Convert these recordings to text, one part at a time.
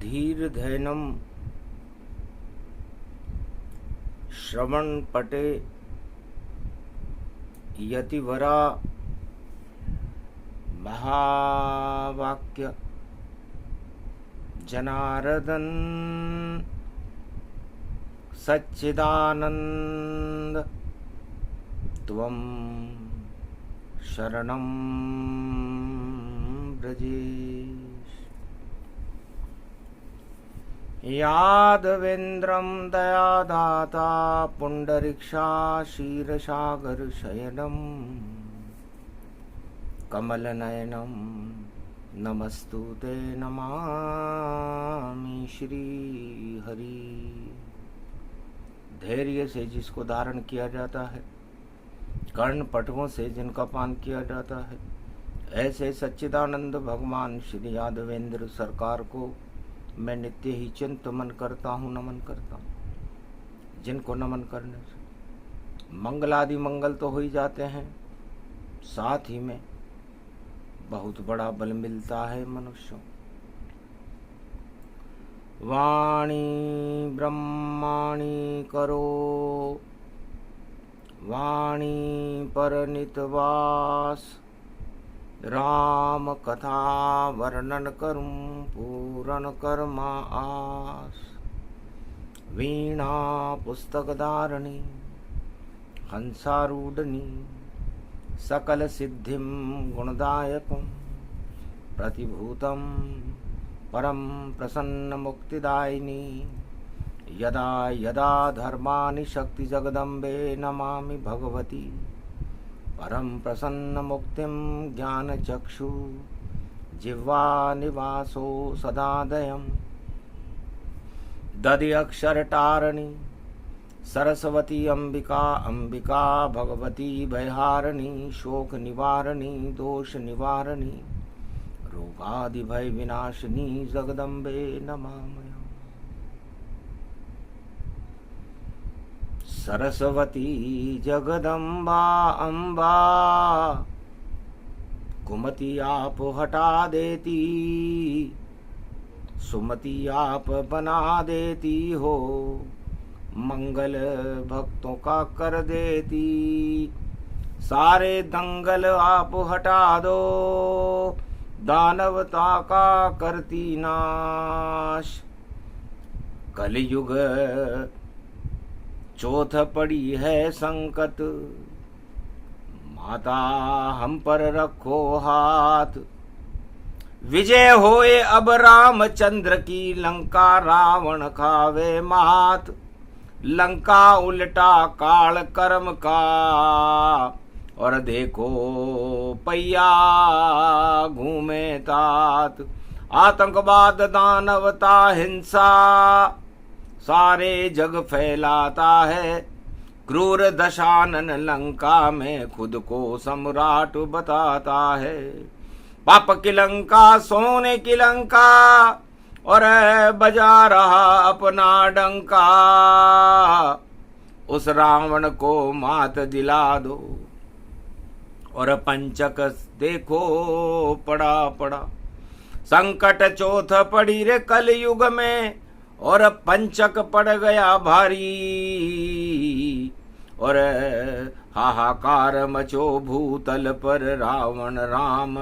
धीर्धैनं श्रवणपटे यतिवरा महावाक्य जनार्दन सच्चिदानंद त्वं शरणं व्रजेश। यादवेन्द्रं दयादाता पुंडरीक्षा क्षीरसागर शयनं कमलनयनं नमस्तुते नमामि श्री हरि। धैर्य से जिसको धारण किया जाता है, कर्ण पटकों से जिनका पान किया जाता है, ऐसे सच्चिदानंद भगवान श्री यादवेंद्र सरकार को मैं नित्य ही चिंतन करता हूँ, नमन करता हूँ। जिनको नमन करने से मंगलादि मंगल तो हो ही जाते हैं, साथ ही में बहुत बड़ा बल मिलता है मनुष्यों। वाणी ब्रह्माणी करो, वाणी पर नितवास, राम कथा वर्णन करूं पूरन कर्मा आस। वीणा पुस्तक धारणी हंसारूढ़नी, सकल सिद्धिं गुणदायकं प्रतिभूतं परम प्रसन्न मुक्तिदायिनी। यदा यदा धर्मानि शक्ति जगदम्बे नमामि भगवती परम प्रसन्न मुक्तिं ज्ञानचक्षु जिह्वा निवासो सदादयं। दधि अक्षरटारिणी सरस्वती अंबिका, अंबिका भगवती भयहारिणी, शोक निवारिणी दोष निवारिणी, रोगादि भय विनाशिनी जगदम्बे नमामि। सरस्वती जगदम्बा अम्बा, कुमति आप हटा देती, सुमति आप बना देती हो, मंगल भक्तों का कर देती। सारे दंगल आप हटा दो, दानवता का करती नाश। कलयुग चौथ पड़ी है संकट, माता हम पर रखो हाथ। विजय होए अब रामचंद्र की, लंका रावण खावे मात। लंका उल्टा काल कर्म का, और देखो पैया घूमे तात। आतंकवाद दानवता हिंसा, सारे जग फैलाता है। क्रूर दशानन लंका में खुद को सम्राट बताता है। पाप की लंका सोने की लंका, और बजा रहा अपना डंका। उस रावण को मात दिला दो, और पंचक देखो पड़ा पड़ा। संकट चौथ पड़ी रे कलयुग में, और पंचक पड़ गया भारी। और हाहाकार मचो भूतल पर, रावण राम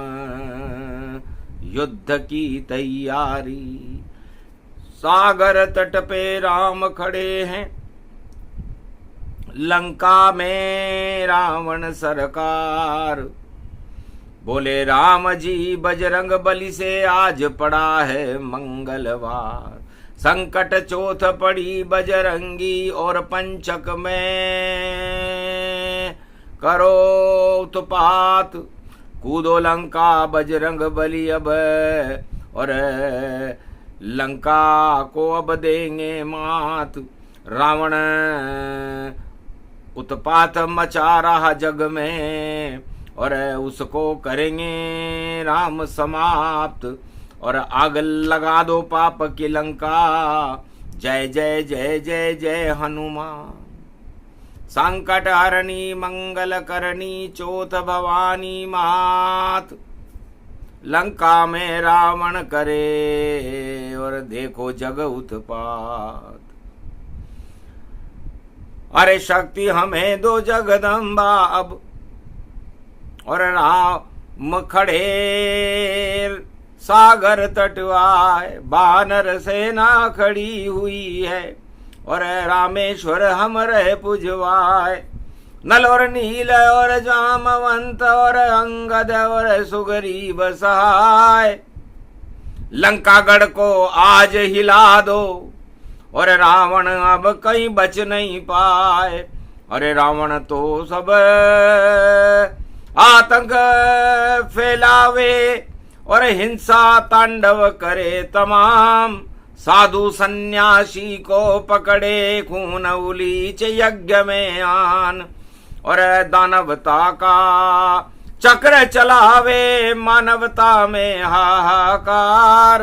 युद्ध की तैयारी। सागर तट पे राम खड़े हैं, लंका में रावण सरकार। बोले राम जी बजरंग बली से आज पड़ा है मंगलवार। संकट चौथ पड़ी बजरंगी, और पंचक में करो उत्पात। कूदो लंका बजरंग बली अब, और लंका को अब देंगे मात। रावण उत्पात मचा रहा जग में, और उसको करेंगे राम समाप्त। और आग लगा दो पाप की लंका। जय जय जय जय जय हनुमान। संकट हरणी मंगल करणी चौथ भवानी मात। लंका में रावण करे और देखो जग उत्पात। अरे शक्ति हमें दो जगदम्बा अब, और राम खड़े सागर तटवाए, वानर सेना खड़ी हुई है और रामेश्वर हम रहे पुजवाए। नल और नील और जामवंत और अंगद और सुग्रीव सहाय, लंकागढ़ को आज हिला दो और रावण अब कहीं बच नहीं पाए। अरे रावण तो सब आतंक फैलावे और हिंसा तांडव करे तमाम। साधु सन्यासी को पकड़े खून उलीच यज्ञ में आन, और दानवता का चक्र चलावे मानवता में हाहाकार।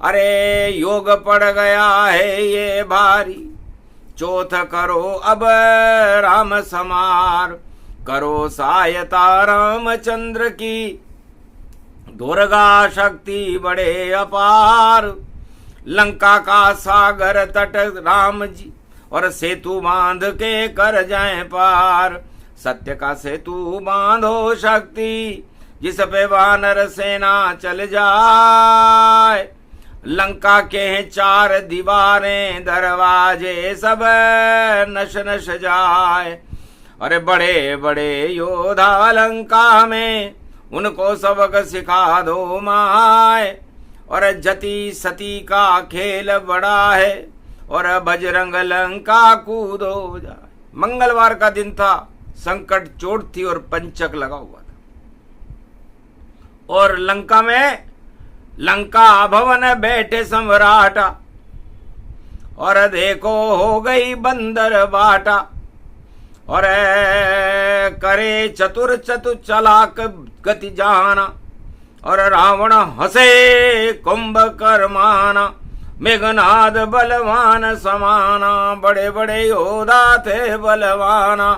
अरे योग पड़ गया है ये भारी, चौथ करो अब राम समार। करो सहायता रामचंद्र की, दुर्गा शक्ति बड़े अपार। लंका का सागर तट राम जी और सेतु बांध के कर जाए पार। सत्य का सेतु बांधो शक्ति, जिस पे वानर सेना चल जाए। लंका के चार दीवारें दरवाजे सब नश नश जाए। अरे बड़े बड़े योद्धा लंका में, उनको सबक सिखा दो माए। और जति सती का खेल बड़ा है और बजरंग लंका कूदो जाए। मंगलवार का दिन था, संकट चोट थी और पंचक लगा हुआ था। और लंका में लंका भवन बैठे सम्राटा, और देखो हो गई बंदर बाटा। और करे चतुर चतुर चलाक गति जाना, और रावण हंसे कुंभकर्माना। मेघनाद बलवान समाना, बड़े बड़े योद्धा थे बलवाना।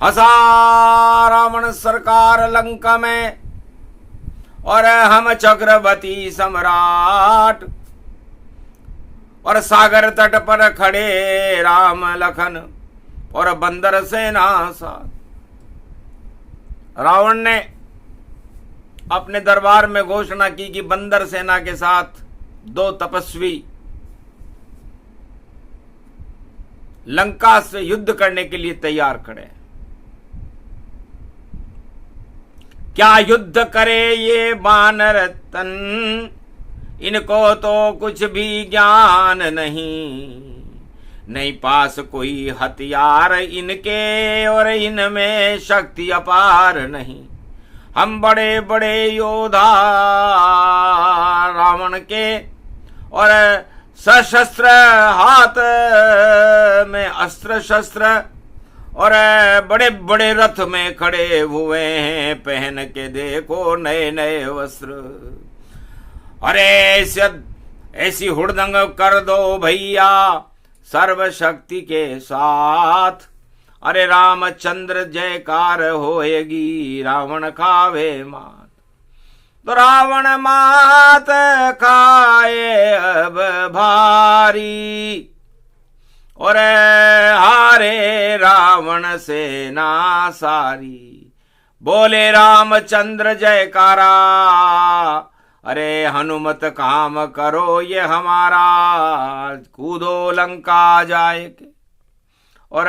हंसा रावण सरकार लंका में, और हम चक्रवर्ती सम्राट। और सागर तट पर खड़े राम लखन और बंदर सेना साथ। रावण ने अपने दरबार में घोषणा की कि बंदर सेना के साथ दो तपस्वी लंका से युद्ध करने के लिए तैयार खड़े हैं। क्या युद्ध करे ये वानर तन, इनको तो कुछ भी ज्ञान नहीं। नहीं पास कोई हथियार इनके, और इनमें शक्ति अपार नहीं। हम बड़े बड़े योद्धा रावण के, और सशस्त्र हाथ में अस्त्र शस्त्र, और बड़े बड़े रथ में खड़े हुए हैं, पहन के देखो नए नए वस्त्र। अरे ऐसी हुड़दंग कर दो भैया सर्व शक्ति के साथ। अरे रामचंद्र जयकार होएगी, रावण खावे मात। तो रावण मात खाए अब भारी, और हारे रावण सेना सारी। बोले रामचंद्र जयकारा, अरे हनुमत काम करो ये हमारा। कूदो लंका जाए के, और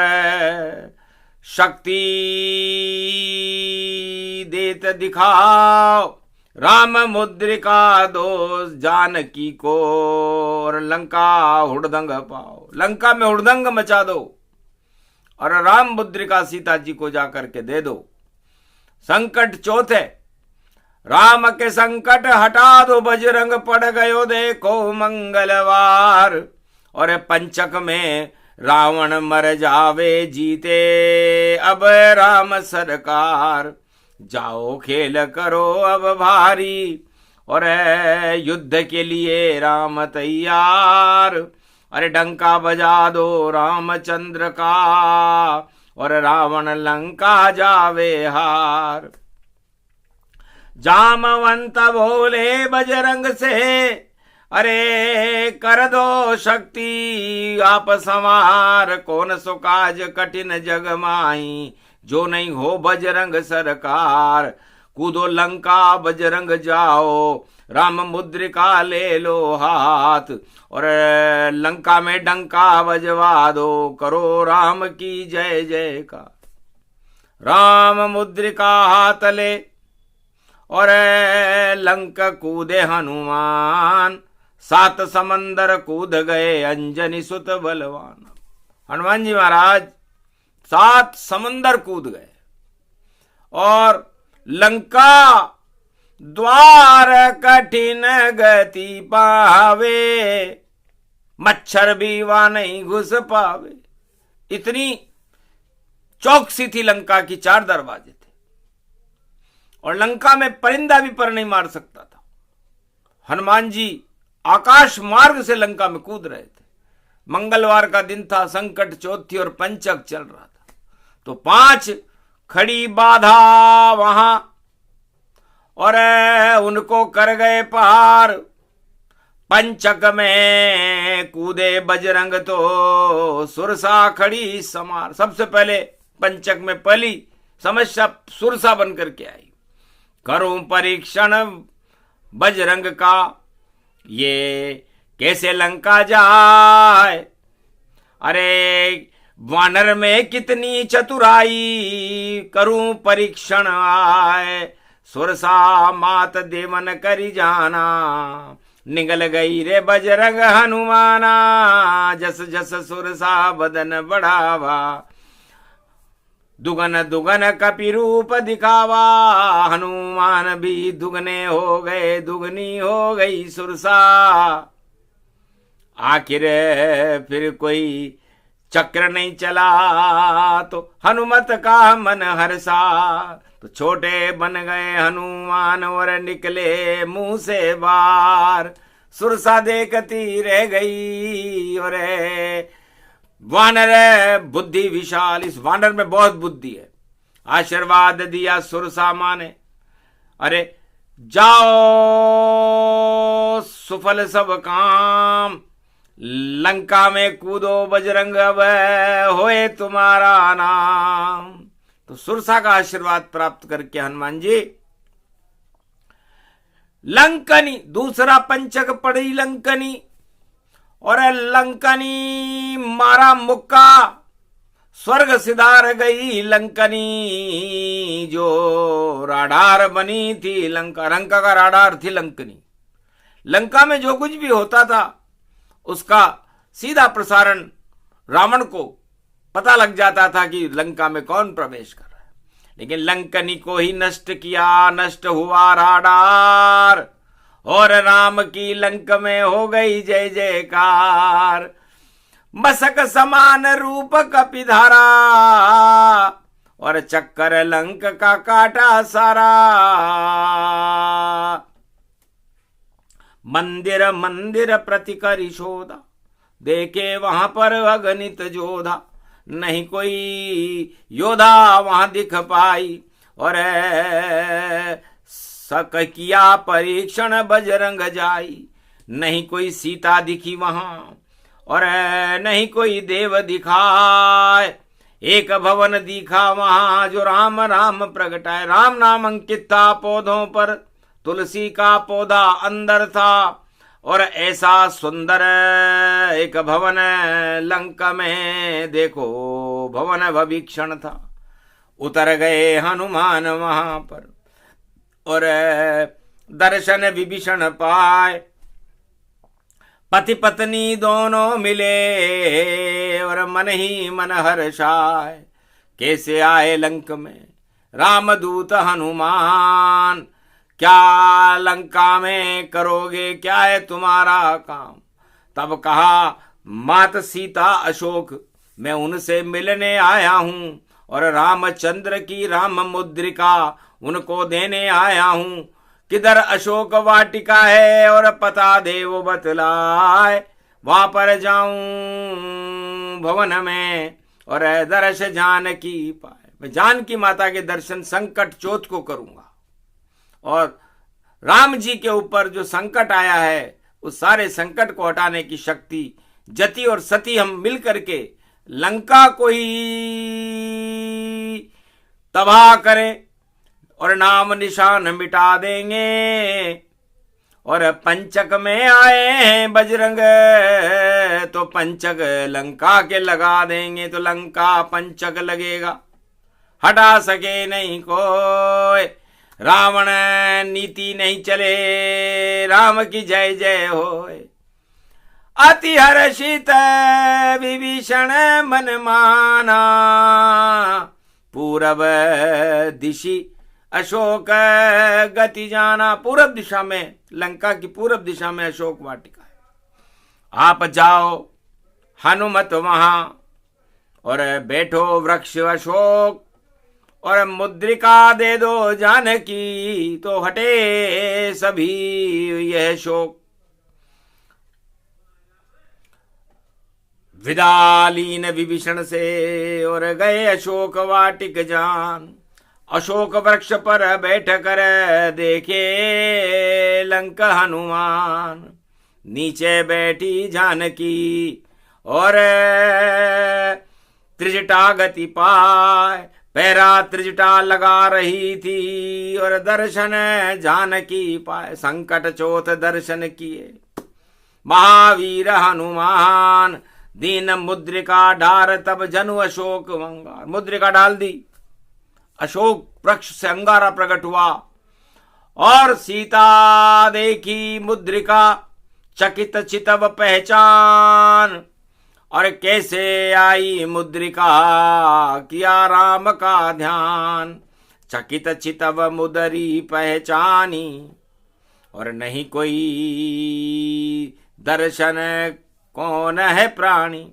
शक्ति देत दिखाओ। राम मुद्रिका दो जानकी को, और लंका हुड़दंग पाओ। लंका में हुड़दंग मचा दो, और राम मुद्रिका सीता जी को जाकर के दे दो। संकट चौथे, राम के संकट हटा दो, बजरंग पड़ गयो देखो मंगलवार। और पंचक में रावण मर जावे जीते अब राम सरकार। जाओ खेल करो अब भारी, और युद्ध के लिए राम तैयार। अरे डंका बजा दो रामचंद्र का, और रावण लंका जावे हार। जामवंत बोले बजरंग से, अरे कर दो शक्ति आप संवार, कौन सो काज कठिन जग माही, जो नहीं हो बजरंग सरकार। कूदो लंका बजरंग जाओ, राम मुद्रिका ले लो हाथ, और लंका में डंका बजवा दो, करो राम की जय जय का। राम मुद्रिका हाथ ले और लंक कूदे हनुमान, 7 समंदर कूद गए अंजनी सुत बलवान। हनुमान जी महाराज 7 समंदर कूद गए और लंका द्वार कठिन गति पावे, मच्छर भी वहां नहीं घुस पावे। इतनी चौकसी थी लंका की, 4 दरवाजे थे और लंका में परिंदा भी पर नहीं मार सकता था। हनुमान जी आकाश मार्ग से लंका में कूद रहे थे। मंगलवार का दिन था, संकट चौथी और पंचक चल रहा था, तो 5 खड़ी बाधा वहां और उनको कर गए पार। पंचक में कूदे बजरंग तो सुरसा खड़ी समार। सबसे पहले पंचक में पहली समस्या सुरसा बनकर के आई। करूं परीक्षण बजरंग का, ये कैसे लंका जाए, अरे वानर में कितनी चतुराई, करूं परीक्षण आए, सुरसा मात देवन करी जाना, निगल गई रे बजरंग हनुमाना, जस जस सुरसा बदन बढ़ावा, दुगन दुगन कपि रूप दिखावा, हनुमान भी दुगने हो गए, दुगनी हो गई सुरसा। आखिर फिर कोई चक्र नहीं चला तो हनुमत का मन हर्षा, तो छोटे बन गए हनुमान और निकले मुंह से बार। सुरसा देखती रह गई और वानर बुद्धि विशाल, इस वानर में बहुत बुद्धि है। आशीर्वाद दिया सुरसा माँ ने, अरे जाओ सुफल सब काम, लंका में कूदो बजरंग अब होए तुम्हारा नाम। तो सुरसा का आशीर्वाद प्राप्त करके हनुमान जी लंकनी, दूसरा पंचक पड़ी लंकनी, और लंकनी मारा मुक्का, स्वर्ग सिधार गई लंकनी, जो राडार बनी थी लंका, लंका का राडार थी लंकनी। लंका में जो कुछ भी होता था उसका सीधा प्रसारण रावण को पता लग जाता था कि लंका में कौन प्रवेश कर रहा है। लेकिन लंकनी को ही नष्ट किया, नष्ट हुआ राडार, और राम की लंक में हो गई जय जयकार। मसक समान रूप कपिधारा, और चक्कर लंक का काटा सारा। मंदिर मंदिर प्रतिकरी शोधा, देखे वहां पर अगणित जोधा, नहीं कोई योधा वहां दिख पाई। और सक किया परीक्षण बजरंग जाई, नहीं कोई सीता दिखी वहां, और नहीं कोई देव दिखाए। एक भवन दिखा वहां जो राम राम प्रगटाए, राम नाम अंकित था पौधों पर, तुलसी का पौधा अंदर था। और ऐसा सुंदर एक भवन लंका में देखो भवन भविक्षण था। उतर गए हनुमान वहां पर और दर्शन विभीषण पाए, पति पत्नी दोनों मिले और मन ही मन हर्षाए। कैसे आए लंक में रामदूत हनुमान, क्या लंका में करोगे, क्या है तुम्हारा काम। तब कहा मात सीता अशोक, मैं उनसे मिलने आया हूं, और रामचंद्र की राम मुद्रिका उनको देने आया हूं। किधर अशोक वाटिका है और पता दे वो बतलाए, वहां पर जाऊं भवन में और दर्श जानकी पाए। मैं जानकी माता के दर्शन संकट चौथ को करूंगा और राम जी के ऊपर जो संकट आया है उस सारे संकट को हटाने की शक्ति जति और सती हम मिल करके लंका को ही तबाह करें और नाम निशान मिटा देंगे। और पंचक में आए हैं बजरंग तो पंचक लंका के लगा देंगे, तो लंका पंचक लगेगा, हटा सके नहीं कोई। रावण नीति नहीं चले, राम की जय जय होए। अति हर्षित विभीषण मन माना, पूरब दिशि अशोक गति जाना। पूरब दिशा में, लंका की पूरब दिशा में अशोक वाटिका है। आप जाओ हनुमत वहां और बैठो वृक्ष अशोक, और मुद्रिका दे दो जानकी, तो हटे सभी यह शोक। विदालीन विभीषण से और गए अशोक वाटिक जान। अशोक वृक्ष पर बैठ कर देखे लंका हनुमान, नीचे बैठी जानकी और त्रिजटा गति पाए, पैरा त्रिजटा लगा रही थी और दर्शन जानकी पाए। संकट चोथ दर्शन किए महावीर हनुमान, दीन मुद्रिका डार तब जनु अशोक अंगार। मुद्रिका डाल दी, अशोक वृक्ष से अंगारा प्रकट हुआ और सीता देखी मुद्रिका, चकित चितव पहचान। और कैसे आई मुद्रिका, किया राम का ध्यान, चकित चितव मुदरी पहचानी। और नहीं कोई दर्शन कौन है प्राणी,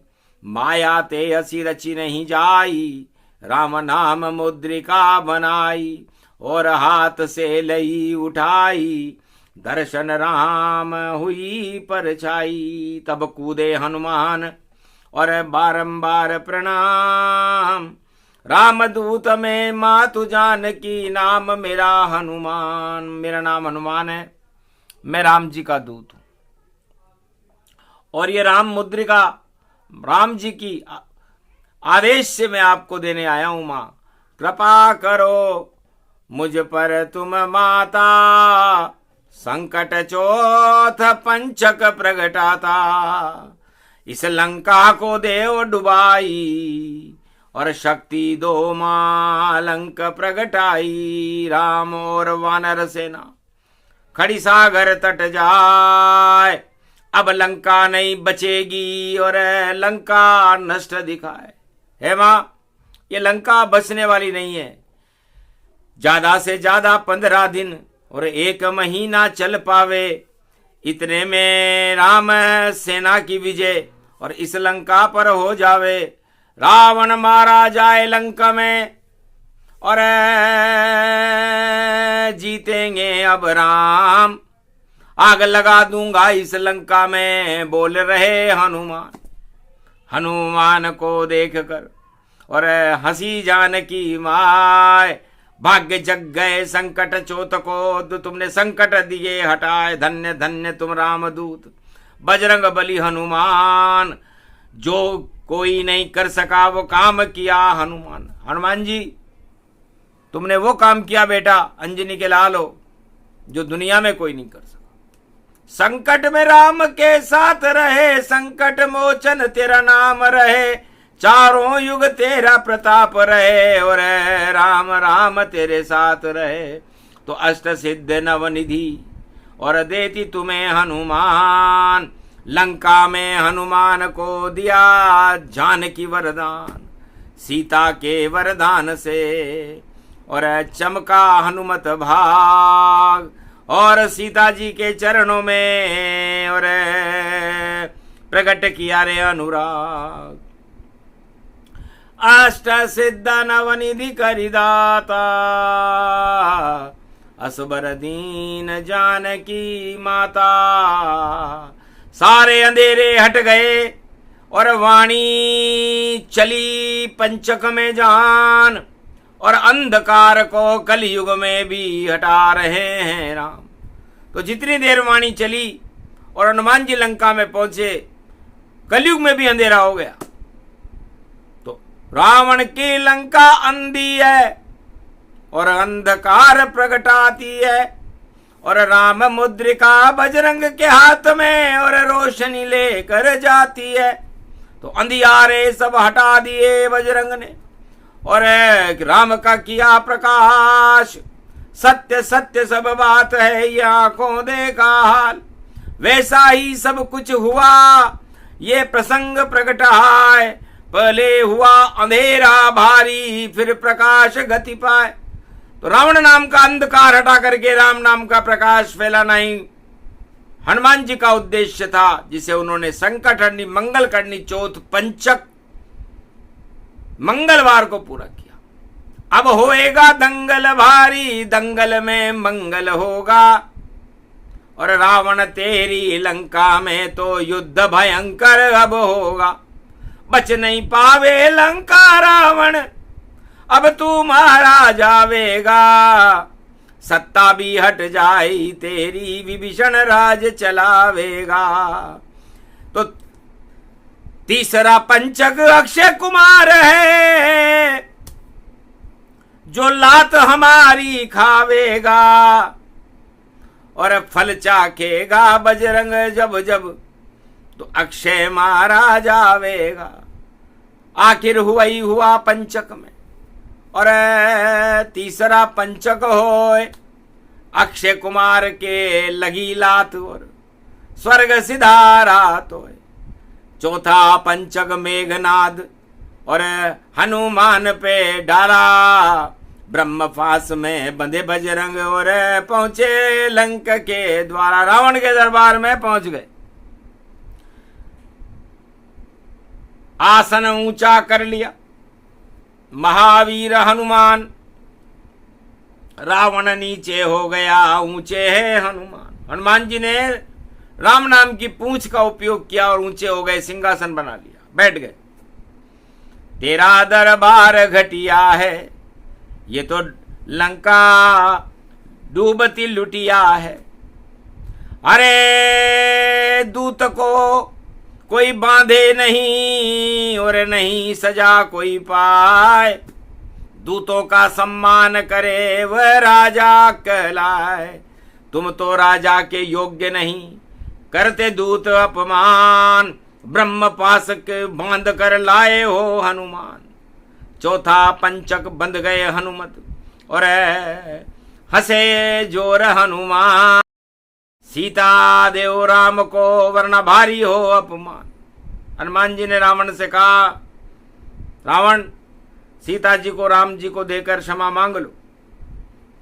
माया ते असी रची नहीं जाई, राम नाम मुद्रिका बनाई। और हाथ से लई उठाई, दर्शन राम हुई परछाई। तब कूदे हनुमान और बारंबार प्रणाम, राम दूत में मातु जानकी, नाम मेरा हनुमान। मेरा नाम हनुमान है, मैं राम जी का दूत हूं। और ये राम मुद्रिका राम जी की आदेश से मैं आपको देने आया हूं। मां कृपा करो मुझ पर तुम माता, संकट चौथ पंचक प्रगटाता। इस लंका को देव डुबाई, और शक्ति दो मां लंक प्रगटाई। राम और वानर सेना खड़ी सागर तट जाए, अब लंका नहीं बचेगी और लंका नष्ट दिखाए। है मां, ये लंका बचने वाली नहीं है। ज्यादा से ज्यादा 15 दिन और 1 महीना चल पावे, इतने में राम सेना की विजय और इस लंका पर हो जावे। रावण मारा जाए लंका में और जीतेंगे अब राम। आग लगा दूंगा इस लंका में, बोल रहे हनुमान। हनुमान को देख कर और हंसी जानकी माय, भाग्य जग गए संकट चोत को, तो तुमने संकट दिए हटाए। धन्य धन्य तुम रामदूत बजरंग बली हनुमान, जो कोई नहीं कर सका वो काम किया हनुमान। हनुमान जी तुमने वो काम किया बेटा, अंजनी के लाल हो, जो दुनिया में कोई नहीं कर सका। संकट में राम के साथ रहे, संकट मोचन तेरा नाम रहे। चारों युग तेरा प्रताप रहे, और राम राम तेरे साथ रहे। तो अष्ट सिद्ध नवनिधि और देती तुम्हें हनुमान। लंका में हनुमान को दिया जानकी वरदान, सीता के वरदान से और चमका हनुमत भाग। और सीता जी के चरणों में और प्रकट किया रे अनुराग। अष्ट सिद्ध नवनिधि करिदाता, असबर दीन जानकी माता। सारे अंधेरे हट गए और वाणी चली पंचक में जान, और अंधकार को कलयुग में भी हटा रहे हैं राम। तो जितनी देर वाणी चली और हनुमान जी लंका में पहुंचे, कलयुग में भी अंधेरा हो गया। तो रावण की लंका अंधी है और अंधकार प्रगटाती है, और राम मुद्रिका बजरंग के हाथ में और रोशनी लेकर जाती है। तो अंधियारे सब हटा दिए बजरंग ने और राम का किया प्रकाश। सत्य सत्य सब बात है, ये आंखों देखा हाल। वैसा ही सब कुछ हुआ, ये प्रसंग प्रगटाए। पहले हुआ अंधेरा भारी, फिर प्रकाश गति पाए। तो रावण नाम का अंधकार हटा करके राम नाम का प्रकाश फैलाना ही हनुमान जी का उद्देश्य था, जिसे उन्होंने संकट हरनी मंगल करनी चौथ पंचक मंगलवार को पूरा किया। अब होएगा दंगल भारी, दंगल में मंगल होगा, और रावण तेरी लंका में तो युद्ध भयंकर अब होगा। बच नहीं पावे लंका रावण, अब तू मारा जावेगा। सत्ता भी हट जाई तेरी, विभीषण राज चलावेगा। तो तीसरा पंचक अक्षय कुमार है, जो लात हमारी खावेगा, और फल चाखेगा बजरंग जब जब, तो अक्षय मारा जावेगा। आखिर हुआ ही हुआ पंचक में, और तीसरा पंचक होए अक्षय कुमार के लगी लात और स्वर्ग सिधारात होए। चौथा पंचक मेघनाद और हनुमान पे डाला, ब्रह्मपास में बंधे बजरंग और पहुंचे लंक के द्वारा। रावण के दरबार में पहुंच गए, आसन ऊंचा कर लिया महावीर हनुमान। रावण नीचे हो गया, ऊंचे है हनुमान। हनुमान जी ने राम नाम की पूंछ का उपयोग किया और ऊंचे हो गए, सिंहासन बना लिया, बैठ गए। तेरा दरबार घटिया है, ये तो लंका डूबती लुटिया है। अरे दूत को कोई बांधे नहीं और नहीं सजा कोई पाए। दूतों का सम्मान करे वह राजा कहलाए। तुम तो राजा के योग्य नहीं, करते दूत अपमान। ब्रह्म पास के बांध कर लाए हो हनुमान। चौथा पंचक बंध गए हनुमत और हंसे जोर हनुमान। सीता देव राम को वरना भारी हो अपमान। हनुमान जी ने रावण से कहा, रावण सीता जी को राम जी को देकर क्षमा मांग लो,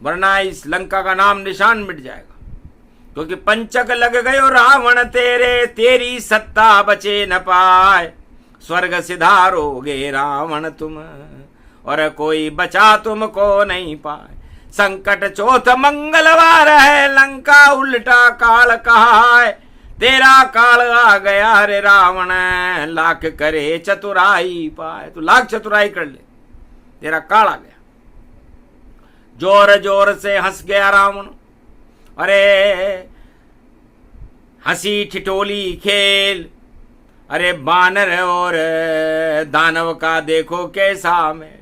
वरना इस लंका का नाम निशान मिट जाएगा। क्योंकि पंचक लग गयो रावण तेरे, तेरी सत्ता बचे न पाए। स्वर्ग सिधारोगे रावण तुम, और कोई बचा तुमको नहीं पाए। संकट चौथ मंगलवार है, लंका उल्टा काल कहा है। तेरा काल आ गया रे रावण, लाख करे चतुराई पाए। तो लाख चतुराई कर ले, तेरा काल आ गया। जोर जोर से हंस गया रावण। अरे हंसी ठिठोली खेल, अरे बानर और दानव का देखो कैसा मेल।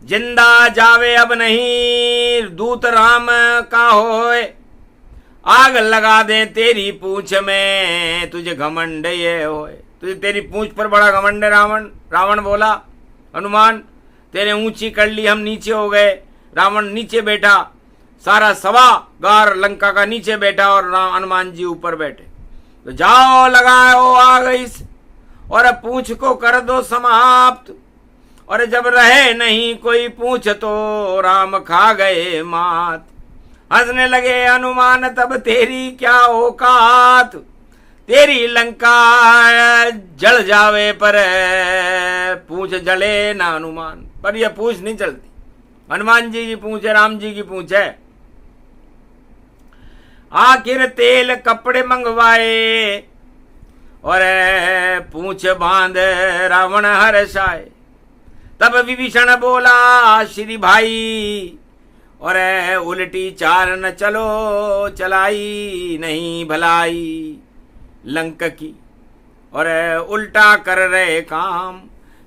जिंदा जावे अब नहीं दूत राम का होए, आग लगा दे तेरी पूंछ में तुझे घमंड ये होए। तुझे तेरी पूंछ पर बड़ा घमंड है रावण। रावण बोला, हनुमान तेरे ऊंची कर ली, हम नीचे हो गए। रावण नीचे बैठा, सारा सवा गार लंका का नीचे बैठा और हनुमान जी ऊपर बैठे। तो जाओ लगाओ आग इस, और पूंछ को कर दो समाप्त। और जब रहे नहीं कोई पूछ तो राम खा गए मात। हंसने लगे हनुमान तब तेरी क्या औकात। तेरी लंका जल जावे पर पूंछ जले ना हनुमान। पर यह पूंछ नहीं जलती। हनुमान जी की पूंछ है, राम जी की पूंछ है। आखिर तेल कपड़े मंगवाए और पूंछ बांध रावण हर्षाए। तब विभीषण बोला श्री भाई, और उल्टी चाल न चलो चलाई नहीं भलाई लंक की, और उल्टा कर रहे काम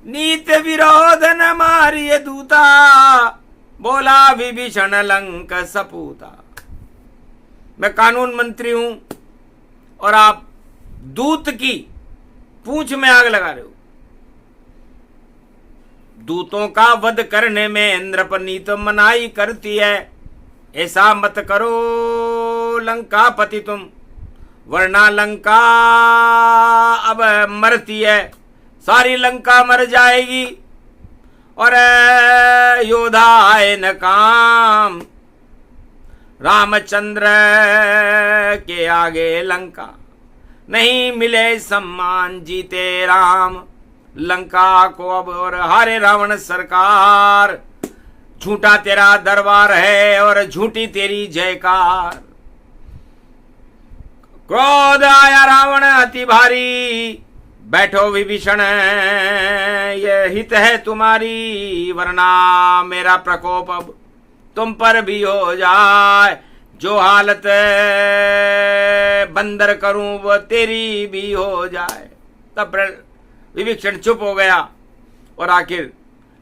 नीत विरोध न मारिय दूता, बोला विभीषण लंक सपूता। मैं कानून मंत्री हूं और आप दूत की पूंछ में आग लगा रहे हो। दूतों का वध करने में इंद्रपत्नी तो मनाही करती है, ऐसा मत करो लंकापति तुम, वरना लंका अब मरती है, सारी लंका मर जाएगी और योद्धा आए न काम। रामचंद्र के आगे लंका नहीं मिले सम्मान, जीते राम लंका को अब और हारे रावण सरकार। झूठा तेरा दरबार है और झूठी तेरी जयकार। क्रोध आया रावण अति भारी, बैठो विभीषण ये हित है तुम्हारी, वरना मेरा प्रकोप अब तुम पर भी हो जाए। जो हालत बंदर करूं वो तेरी भी हो जाए। तब विभीषण चुप हो गया और आखिर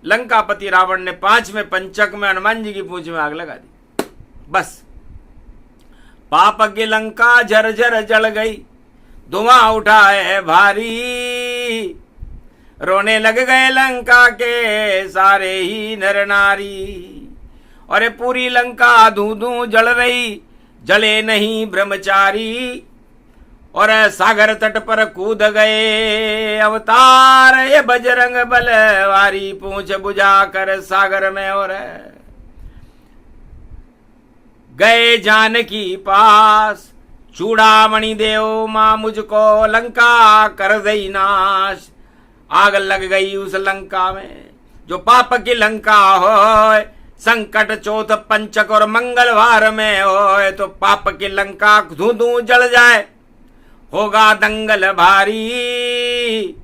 लंकापति रावण ने 5वें पंचक में हनुमान जी की पूंछ में आग लगा दी। बस पाप की लंका झरझर जल गई, धुआं उठा है भारी। रोने लग गए लंका के सारे ही नर नारी। और पूरी लंका धू धू जल रही, जले नहीं ब्रह्मचारी। और सागर तट पर कूद गए अवतार ये बजरंग बलवारी, पूंछ बुझा कर सागर में और गए जानकी पास। चूड़ामणि देव मां मुझको लंका कर दई नाश। आग लग गई उस लंका में जो पाप की लंका हो। संकट चौथ पंचक और मंगलवार में हो, तो पाप की लंका धू धू जल जाए, होगा दंगल भारी।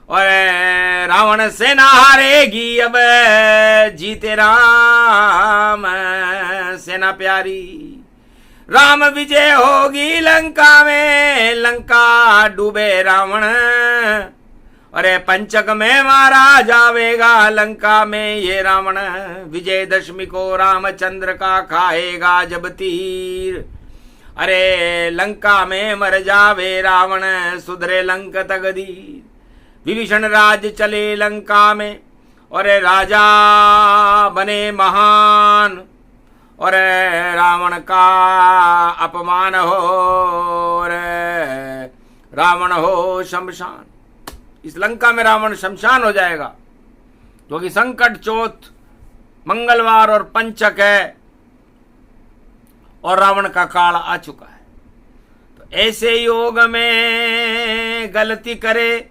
और रावण सेना हारेगी अब, जीते राम सेना प्यारी। राम विजय होगी लंका में, लंका डूबे रावण। अरे पंचक में मारा जावेगा लंका में ये रावण। विजयदशमी को रामचंद्र का खाएगा जब तीर। अरे लंका में मर जावे रावण, सुधरे लंक तकदीर। विभीषण राज चले लंका में, और राजा बने महान। और रावण का अपमान हो, और रावण हो शमशान। इस लंका में रावण शमशान हो जाएगा, क्योंकि संकट चौथ मंगलवार और पंचक है और रावण का काल आ चुका है। तो ऐसे योग में गलती करे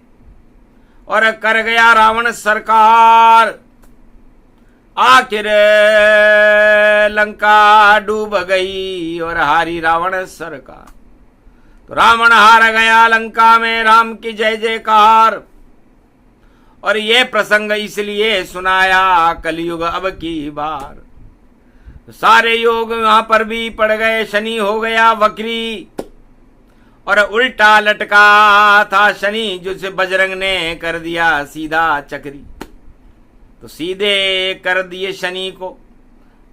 और कर गया रावण सरकार। आखिर लंका डूब गई और हारी रावण सरकार। तो रावण हार गया लंका में, राम की जय जयकार। और ये प्रसंग इसलिए सुनाया कलयुग अब की बार। तो सारे योग वहां पर भी पड़ गए, शनि हो गया वक्री और उल्टा लटका था शनि, जिसे बजरंग ने कर दिया सीधा चक्री। तो सीधे कर दिए शनि को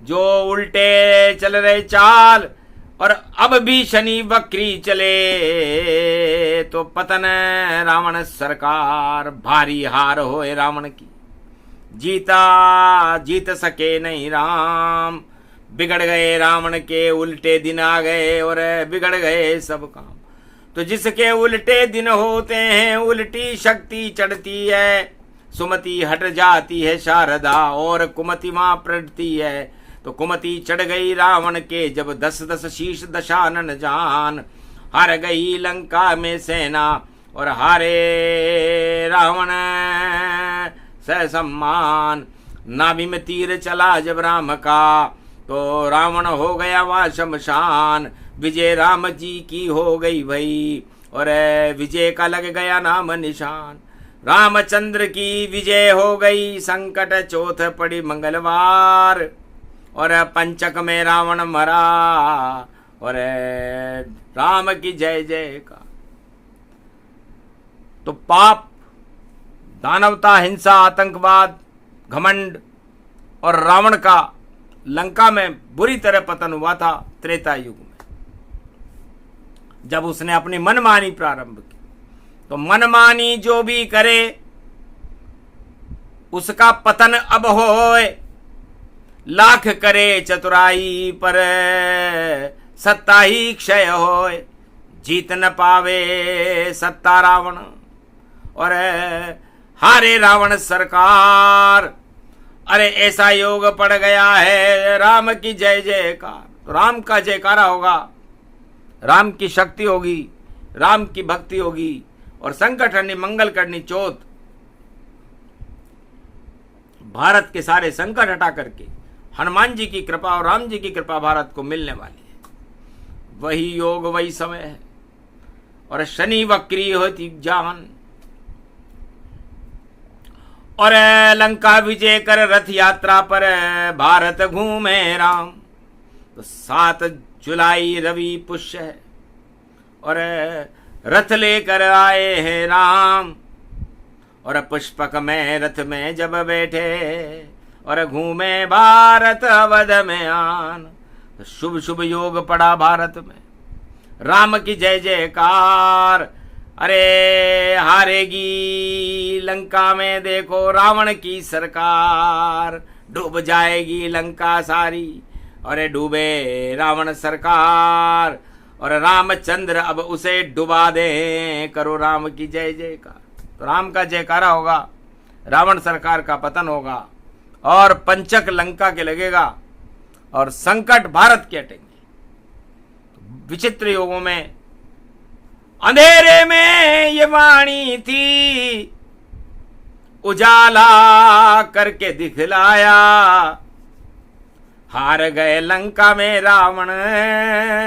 जो उल्टे चल रहे चाल, और अब भी शनि वक्री चले तो पतन रावण सरकार। भारी हार होए रावण की, जीत सके नहीं राम। बिगड़ गए रावण के उल्टे दिन आ गए और बिगड़ गए सब काम। तो जिसके उल्टे दिन होते हैं उल्टी शक्ति चढ़ती है। सुमति हट जाती है शारदा और कुमति मां पड़ती है। तो कुमति चढ़ गई रावण के जब 10-10 शीश दशानन जान। हार गई लंका में सेना और हारे रावण सह सम्मान। नाभि में तीर चला जब राम का तो रावण हो गया वह शमशान। विजय राम जी की हो गई भई और विजय का लग गया नाम निशान। रामचंद्र की विजय हो गई, संकट चौथ पड़ी मंगलवार, और पंचक में रावण मरा, और राम की जय जय का। तो पाप, दानवता, हिंसा, आतंकवाद, घमंड और रावण का लंका में बुरी तरह पतन हुआ था त्रेता युग में, जब उसने अपनी मनमानी प्रारंभ की। तो मनमानी जो भी करे उसका पतन अब होए, लाख करे चतुराई पर सत्ता ही क्षय होए, जीत न पावे सत्ता रावण, और हारे रावण सरकार। अरे ऐसा योग पड़ गया है, राम की जय जयकार। तो राम का जयकारा होगा, राम की शक्ति होगी, राम की भक्ति होगी, और संकट हरनी मंगल करनी चौथ भारत के सारे संकट हटा करके हनुमान जी की कृपा और राम जी की कृपा भारत को मिलने वाली है। वही योग वही समय है, और शनि वक्री होती जान, और लंका विजय कर रथ यात्रा पर भारत घूमे राम। तो 7 जुलाई रवि पुष्य है, और रथ लेकर आए हैं राम, और पुष्पक में रथ में जब बैठे, और घूमे भारत अवध में आन। तो शुभ शुभ योग पड़ा भारत में, राम की जय जयकार। अरे हारेगी लंका में देखो रावण की सरकार, डूब जाएगी लंका सारी, अरे डूबे रावण सरकार, और रामचंद्र अब उसे डुबा दे, करो राम की जय जयकार। तो राम का जयकारा होगा, रावण सरकार का पतन होगा, और पंचक लंका के लगेगा, और संकट भारत के हटेंगे। विचित्र योगों में अंधेरे में ये वाणी थी, उजाला करके दिखलाया, हार गए लंका में रावण,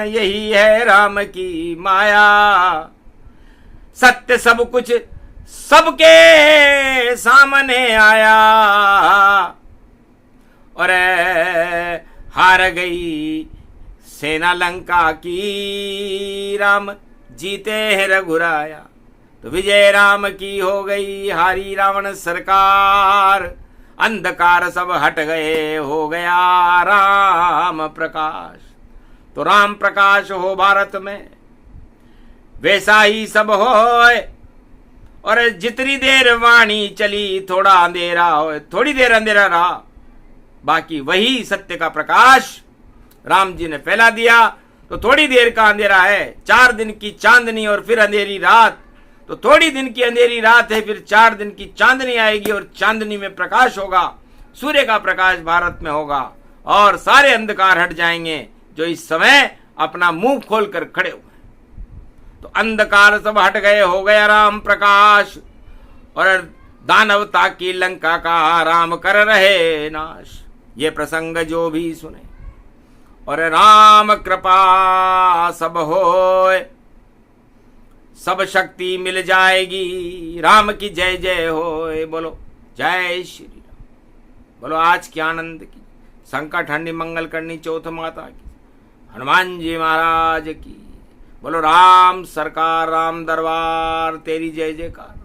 यही है राम की माया। सत्य सब कुछ सबके सामने आया, और हार गई सेना लंका की, राम जीते हैं रघुराया। तो विजय राम की हो गई, हारी रावण सरकार, अंधकार सब हट गए, हो गया राम प्रकाश। तो राम प्रकाश हो भारत में, वैसा ही सब होए, और जितनी देर वाणी चली थोड़ा अंधेरा हो, थोड़ी देर अंधेरा रहा, बाकी वही सत्य का प्रकाश राम जी ने फैला दिया। तो थोड़ी देर का अंधेरा है, 4 दिन की चांदनी और फिर अंधेरी रात। तो थोड़ी दिन की अंधेरी रात है, फिर 4 दिन की चांदनी आएगी, और चांदनी में प्रकाश होगा, सूर्य का प्रकाश भारत में होगा, और सारे अंधकार हट जाएंगे जो इस समय अपना मुंह खोलकर खड़े हुए। तो अंधकार सब हट गए, हो गया राम प्रकाश, और दानवता की लंका का राम कर रहे नाश। ये प्रसंग जो भी सुने, और राम कृपा सब होए, सब शक्ति मिल जाएगी, राम की जय जय होए। बोलो जय श्री राम, बोलो आज की आनंद की, संकट हरनी मंगल करनी चौथ माता की, हनुमान जी महाराज की। बोलो राम सरकार, राम दरबार, तेरी जय जयकार।